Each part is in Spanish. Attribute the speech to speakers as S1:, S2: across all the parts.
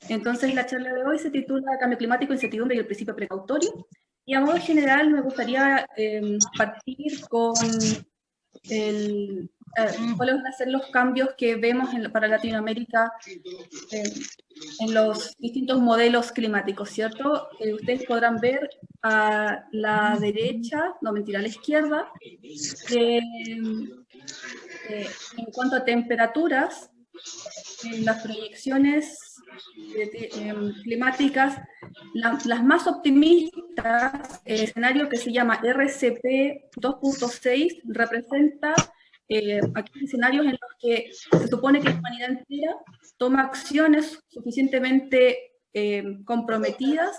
S1: Entonces, la charla de hoy se titula Cambio climático, incertidumbre y el principio precautorio. Y a modo general me gustaría partir con cuáles van a ser los cambios que vemos para Latinoamérica en los distintos modelos climáticos, ¿cierto? Ustedes podrán ver a la derecha, no mentira, a la izquierda, en cuanto a temperaturas, en las proyecciones climáticas, las más optimistas, el escenario que se llama RCP 2.6 representa aquellos escenarios en los que se supone que la humanidad entera toma acciones suficientemente comprometidas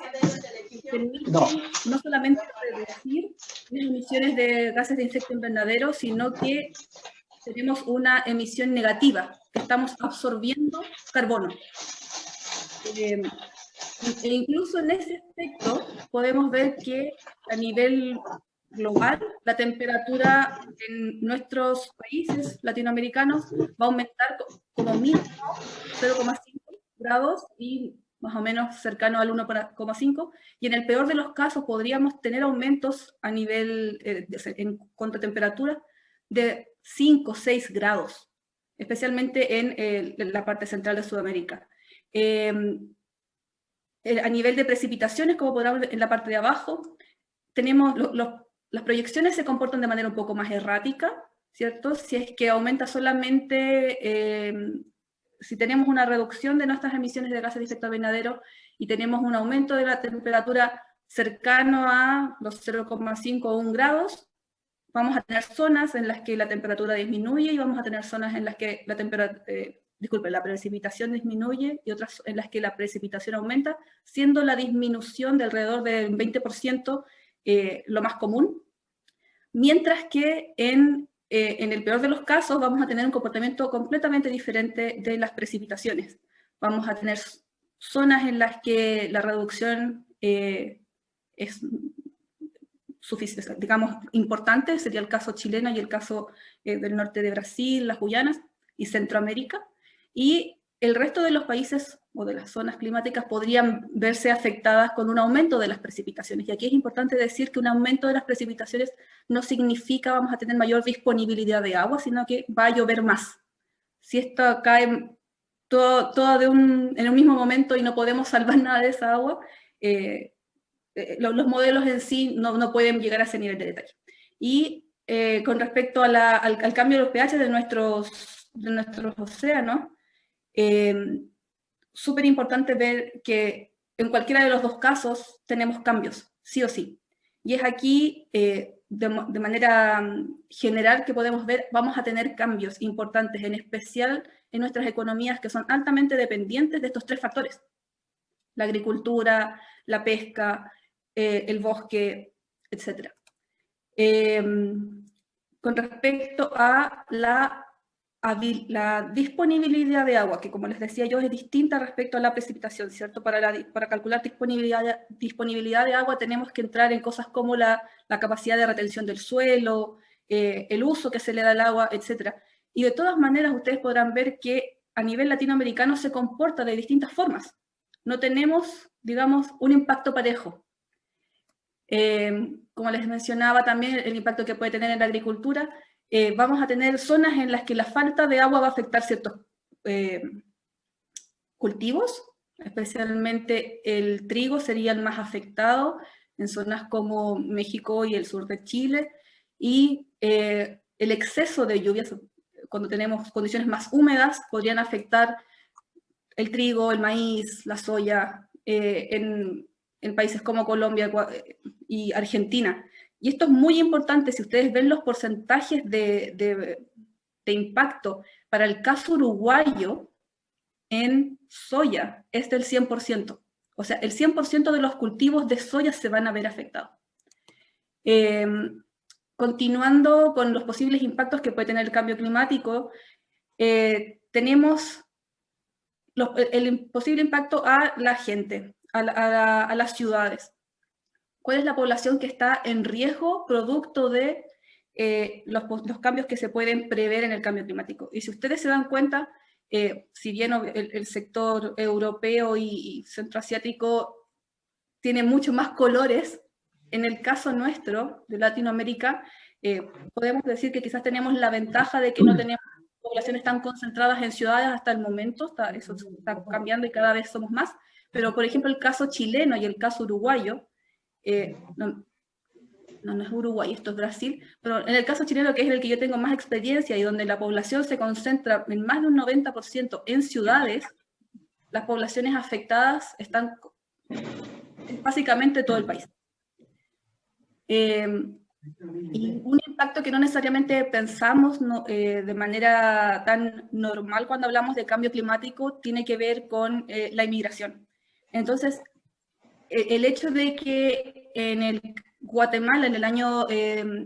S1: que permiten no solamente reducir las emisiones de gases de efecto invernadero, sino que tenemos una emisión negativa, que estamos absorbiendo carbono. E incluso en ese aspecto podemos ver que a nivel global la temperatura en nuestros países latinoamericanos va a aumentar como mínimo 0,5 grados y más o menos cercano al 1,5, y en el peor de los casos podríamos tener aumentos a nivel, en cuanto a temperatura, de 5 o 6 grados, especialmente en la parte central de Sudamérica. A nivel de precipitaciones, como podrán ver en la parte de abajo, tenemos las proyecciones se comportan de manera un poco más errática, ¿cierto? Si es que aumenta solamente, si tenemos una reducción de nuestras emisiones de gases de efecto invernadero y tenemos un aumento de la temperatura cercano a los 0,5 o 1 grados, vamos a tener zonas en las que la temperatura disminuye y vamos a tener zonas en las que la precipitación disminuye y otras en las que la precipitación aumenta, siendo la disminución de alrededor del 20% lo más común, mientras que en el peor de los casos vamos a tener un comportamiento completamente diferente de las precipitaciones. Vamos a tener zonas en las que la reducción es suficiente, digamos, importante, sería el caso chileno y el caso del norte de Brasil, las Guyanas y Centroamérica, y el resto de los países o de las zonas climáticas podrían verse afectadas con un aumento de las precipitaciones. Y aquí es importante decir que un aumento de las precipitaciones no significa vamos a tener mayor disponibilidad de agua, sino que va a llover más. Si esto cae todo en un mismo momento y no podemos salvar nada de esa agua, los modelos en sí no pueden llegar a ese nivel de detalle. Y con respecto al cambio de los pH de nuestros océanos, súper importante ver que en cualquiera de los dos casos tenemos cambios, sí o sí. Y es aquí, de manera general, que podemos ver, vamos a tener cambios importantes, en especial en nuestras economías que son altamente dependientes de estos tres factores: la agricultura, la pesca, el bosque, etc. Con respecto a la disponibilidad de agua, que como les decía yo es distinta respecto a la precipitación, ¿cierto? Para calcular disponibilidad de agua tenemos que entrar en cosas como la capacidad de retención del suelo, el uso que se le da al agua, etc. Y de todas maneras ustedes podrán ver que a nivel latinoamericano se comporta de distintas formas. No tenemos, digamos, un impacto parejo. Como les mencionaba también, el impacto que puede tener en la agricultura, vamos a tener zonas en las que la falta de agua va a afectar ciertos cultivos, especialmente el trigo sería el más afectado en zonas como México y el sur de Chile, y el exceso de lluvias, cuando tenemos condiciones más húmedas, podrían afectar el trigo, el maíz, la soya, en países como Colombia y Argentina. Y esto es muy importante. Si ustedes ven los porcentajes de impacto para el caso uruguayo en soya, es del 100%. O sea, el 100% de los cultivos de soya se van a ver afectados. Continuando con los posibles impactos que puede tener el cambio climático, tenemos el posible impacto a la gente, a las ciudades. ¿Cuál es la población que está en riesgo producto de los cambios que se pueden prever en el cambio climático? Y si ustedes se dan cuenta, si bien el sector europeo y centroasiático tiene mucho más colores, en el caso nuestro, de Latinoamérica, podemos decir que quizás tenemos la ventaja de que no tenemos poblaciones tan concentradas en ciudades hasta el momento, eso está cambiando y cada vez somos más, pero por ejemplo el caso chileno y el caso uruguayo, no es Uruguay, esto es Brasil, pero en el caso chileno, que es el que yo tengo más experiencia y donde la población se concentra en más de un 90% en ciudades, las poblaciones afectadas están básicamente todo el país. Y un impacto que no necesariamente pensamos de manera tan normal cuando hablamos de cambio climático tiene que ver con la inmigración. Entonces, el hecho de que en el Guatemala en el año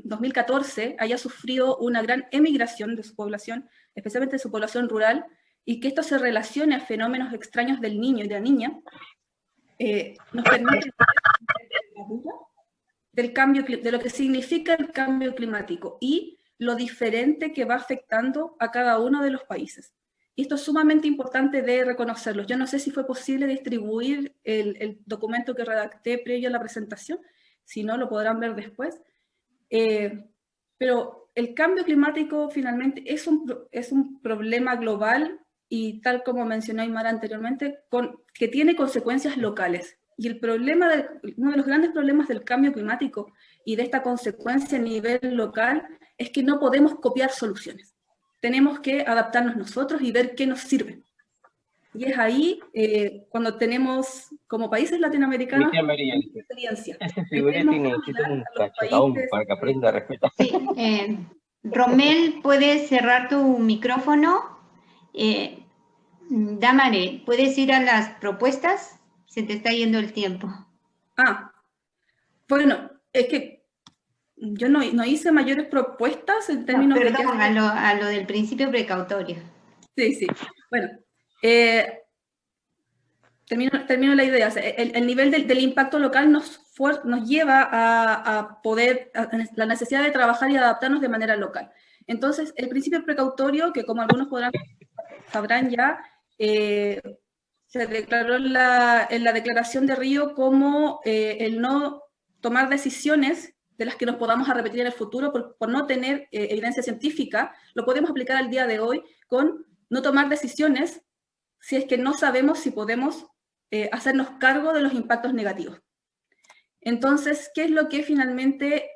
S1: 2014 haya sufrido una gran emigración de su población, especialmente de su población rural, y que esto se relacione a fenómenos extraños del niño y de la niña, nos permite del cambio, de lo que significa el cambio climático y lo diferente que va afectando a cada uno de los países. Y esto es sumamente importante de reconocerlo. Yo no sé si fue posible distribuir el documento que redacté previo a la presentación, si no lo podrán ver después. Pero el cambio climático finalmente es un problema global y tal como mencionó Aymara anteriormente, que tiene consecuencias locales. Y el problema uno de los grandes problemas del cambio climático y de esta consecuencia a nivel local es que no podemos copiar soluciones. Tenemos que adaptarnos nosotros y ver qué nos sirve. Y es ahí cuando tenemos, como países latinoamericanos, experiencia.
S2: Ese figurete necesita un cachetadón para que aprenda a respetar.
S3: Sí, Romel, ¿puedes cerrar tu micrófono? Damare, ¿puedes ir a las propuestas? Se te está yendo el tiempo.
S1: Bueno, es que yo no hice mayores propuestas en términos
S3: de... Perdón, a lo del principio precautorio.
S1: Sí. Bueno, termino la idea. O sea, el nivel del impacto local nos lleva a la necesidad de trabajar y adaptarnos de manera local. Entonces, el principio precautorio, que como algunos sabrán ya, se declaró en la Declaración de Río como el no tomar decisiones de las que nos podamos repetir en el futuro por no tener evidencia científica. Lo podemos aplicar al día de hoy con no tomar decisiones si es que no sabemos si podemos hacernos cargo de los impactos negativos. Entonces, ¿qué es lo que finalmente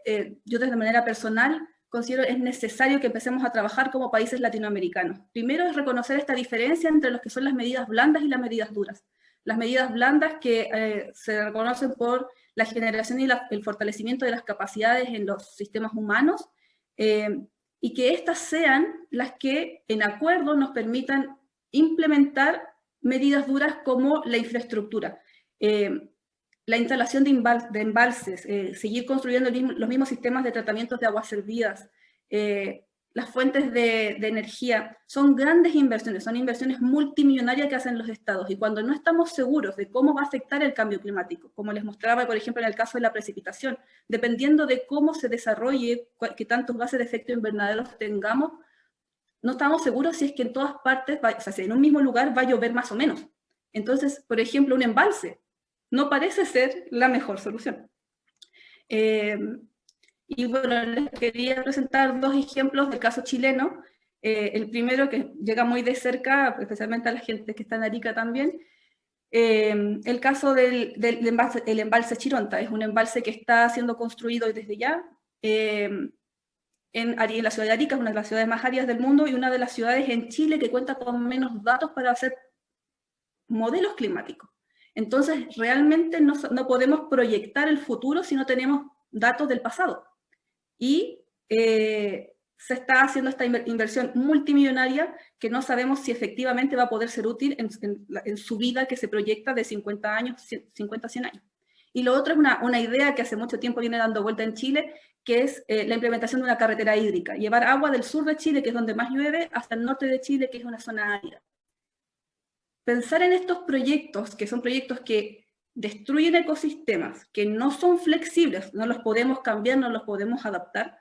S1: yo de manera personal considero es necesario que empecemos a trabajar como países latinoamericanos? Primero es reconocer esta diferencia entre lo que son las medidas blandas y las medidas duras. Las medidas blandas que se reconocen por la generación y el fortalecimiento de las capacidades en los sistemas humanos, y que estas sean las que en acuerdo nos permitan implementar medidas duras como la infraestructura, la instalación de embalses, seguir construyendo los mismos sistemas de tratamientos de aguas servidas, las fuentes de energía, son grandes inversiones, son inversiones multimillonarias que hacen los estados, y cuando no estamos seguros de cómo va a afectar el cambio climático, como les mostraba, por ejemplo, en el caso de la precipitación, dependiendo de cómo se desarrolle, qué tantos gases de efecto invernadero tengamos, no estamos seguros si es que en todas partes, o sea, si en un mismo lugar va a llover más o menos. Entonces, por ejemplo, un embalse no parece ser la mejor solución. Y bueno, les quería presentar dos ejemplos del caso chileno. El primero, que llega muy de cerca, especialmente a la gente que está en Arica también, el caso del embalse Chironta. Es un embalse que está siendo construido desde ya, en la ciudad de Arica, es una de las ciudades más áridas del mundo y una de las ciudades en Chile que cuenta con menos datos para hacer modelos climáticos. Entonces, realmente no podemos proyectar el futuro si no tenemos datos del pasado. Y se está haciendo esta inversión multimillonaria que no sabemos si efectivamente va a poder ser útil en su vida que se proyecta de 50 años, 50 a 100 años. Y lo otro es una idea que hace mucho tiempo viene dando vuelta en Chile, que es la implementación de una carretera hídrica. Llevar agua del sur de Chile, que es donde más llueve, hasta el norte de Chile, que es una zona árida. Pensar en estos proyectos, que son proyectos que destruyen ecosistemas, que no son flexibles, no los podemos cambiar, no los podemos adaptar,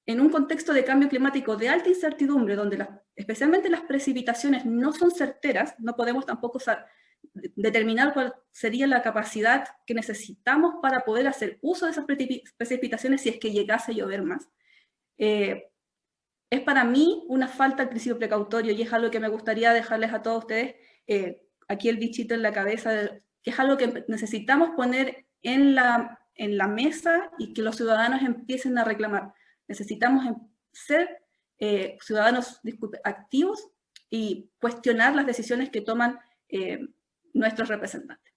S1: en un contexto de cambio climático de alta incertidumbre, donde especialmente las precipitaciones no son certeras, no podemos tampoco determinar cuál sería la capacidad que necesitamos para poder hacer uso de esas precipitaciones si es que llegase a llover más. Es para mí una falta al principio precautorio, y es algo que me gustaría dejarles a todos ustedes aquí el bichito en la cabeza, que es algo que necesitamos poner en la mesa y que los ciudadanos empiecen a reclamar. Necesitamos ser ciudadanos activos y cuestionar las decisiones que toman nuestros representantes.